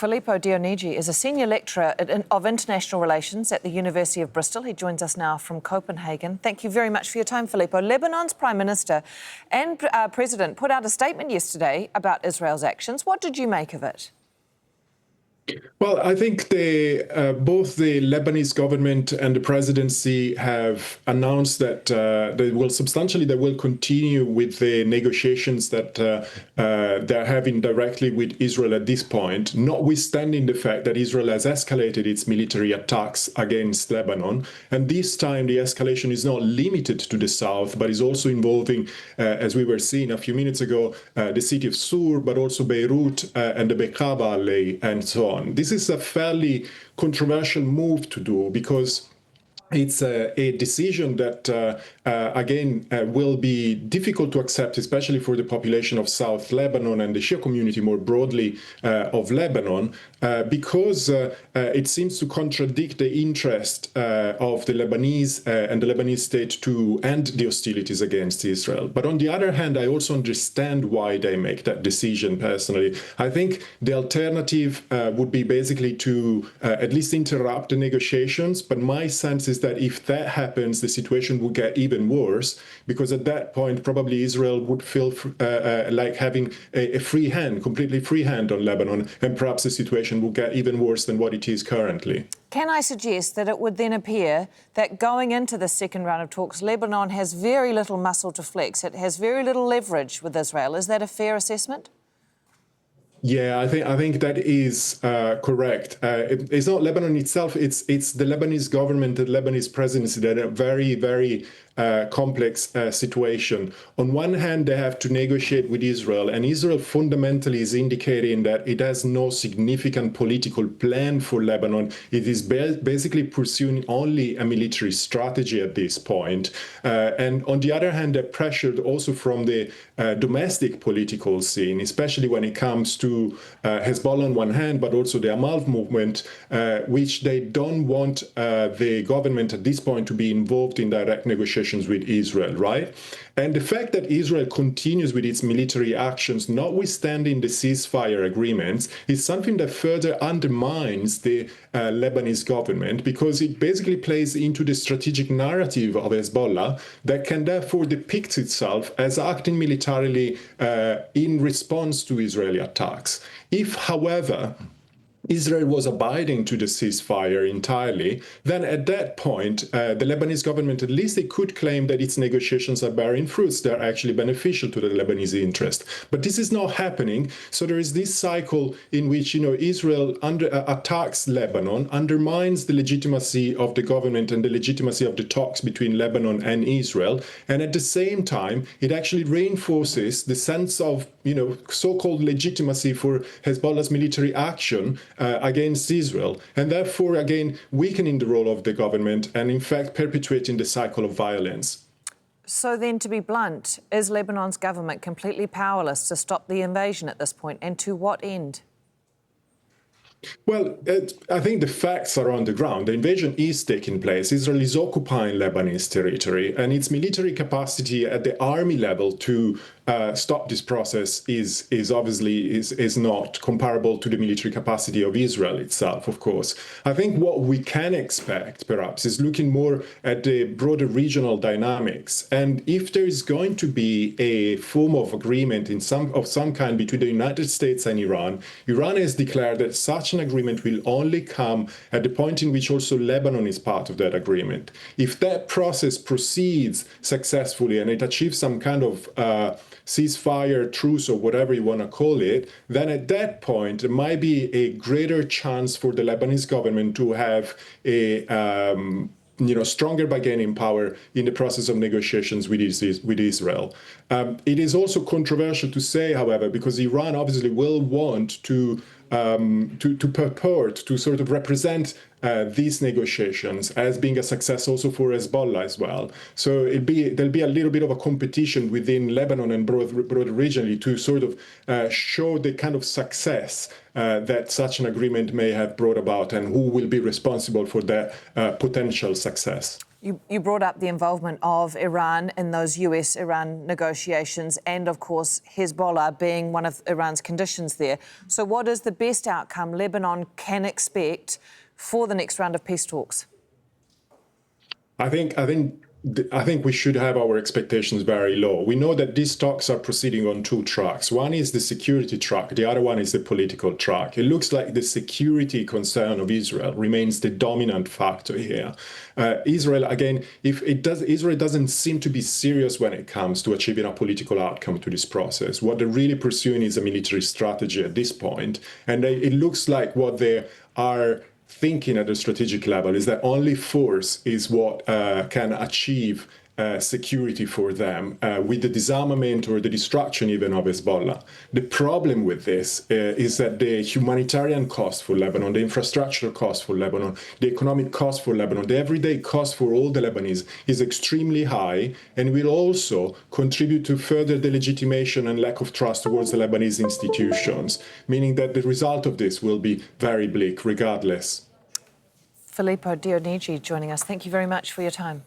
Filippo Dionigi is a senior lecturer of international relations at the University of Bristol. He joins us now from Copenhagen. Thank you very much for your time, Filippo. Lebanon's Prime Minister and President put out a statement yesterday about Israel's actions. What did you make of it? Well, I think both the Lebanese government and the presidency have announced that they will continue with the negotiations that they're having directly with Israel at this point, notwithstanding the fact that Israel has escalated its military attacks against Lebanon. And this time, the escalation is not limited to the south, but is also involving, as we were seeing a few minutes ago, the city of Sur, but also Beirut and the Bekaa Valley and so on. This is a fairly controversial move to do because it's a decision that, again, will be difficult to accept, especially for the population of South Lebanon and the Shia community more broadly of Lebanon, because it seems to contradict the interest of the Lebanese and the Lebanese state to end the hostilities against Israel. But on the other hand, I also understand why they make that decision personally. I think the alternative would be basically to at least interrupt the negotiations, but my sense is that if that happens, the situation would get even worse, because at that point, probably Israel would feel like having a completely free hand on Lebanon, and perhaps the situation will get even worse than what it is currently. Can I suggest that it would then appear that going into the second round of talks, Lebanon has very little muscle to flex. It has very little leverage with Israel. Is that a fair assessment? Yeah, I think that is correct. It's not Lebanon itself; it's the Lebanese government, the Lebanese presidency that are very, very complex situation. On one hand, they have to negotiate with Israel, and Israel fundamentally is indicating that it has no significant political plan for Lebanon. It is basically pursuing only a military strategy at this point. And on the other hand, they're pressured also from the domestic political scene, especially when it comes to Hezbollah on one hand, but also the Amal movement, which they don't want the government at this point to be involved in direct negotiations with Israel, right? And the fact that Israel continues with its military actions, notwithstanding the ceasefire agreements, is something that further undermines the Lebanese government, because it basically plays into the strategic narrative of Hezbollah that can therefore depict itself as acting militarily in response to Israeli attacks. If, however, Israel was abiding to the ceasefire entirely, then at that point, the Lebanese government, at least they could claim that its negotiations are bearing fruits. They're actually beneficial to the Lebanese interest. But this is not happening. So there is this cycle in which, Israel attacks Lebanon, undermines the legitimacy of the government and the legitimacy of the talks between Lebanon and Israel. And at the same time, it actually reinforces the sense of, so-called legitimacy for Hezbollah's military action against Israel, and therefore, again, weakening the role of the government and, in fact, perpetuating the cycle of violence. So then, to be blunt, is Lebanon's government completely powerless to stop the invasion at this point, and to what end? Well, I think the facts are on the ground. The invasion is taking place. Israel is occupying Lebanese territory, and its military capacity at the army level to stop this process is obviously not comparable to the military capacity of Israel itself, of course. I think what we can expect, perhaps, is looking more at the broader regional dynamics. And if there is going to be a form of agreement of some kind between the United States and Iran, Iran has declared that such an agreement will only come at the point in which also Lebanon is part of that agreement. If that process proceeds successfully and it achieves some kind of ceasefire, truce, or whatever you want to call it, then at that point, there might be a greater chance for the Lebanese government to have a stronger bargaining power in the process of negotiations with Israel. It is also controversial to say, however, because Iran obviously will want to purport to sort of represent these negotiations as being a success also for Hezbollah as well. So there'll be a little bit of a competition within Lebanon and broader regionally to sort of show the kind of success that such an agreement may have brought about and who will be responsible for that potential success. You brought up the involvement of Iran in those US-Iran negotiations and, of course, Hezbollah being one of Iran's conditions there. So what is the best outcome Lebanon can expect for the next round of peace talks? I think we should have our expectations very low. We know that these talks are proceeding on two tracks. One is the security track, the other one is the political track. It looks like the security concern of Israel remains the dominant factor here. Israel, again, Israel doesn't seem to be serious when it comes to achieving a political outcome to this process. What they're really pursuing is a military strategy at this point, and it looks like what they are thinking at the strategic level is that only force is what can achieve security for them with the disarmament or the destruction even of Hezbollah. The problem with this is that the humanitarian cost for Lebanon, the infrastructure cost for Lebanon, the economic cost for Lebanon, the everyday cost for all the Lebanese is extremely high and will also contribute to further delegitimation and lack of trust towards the Lebanese institutions, meaning that the result of this will be very bleak regardless. Filippo Dionigi joining us. Thank you very much for your time.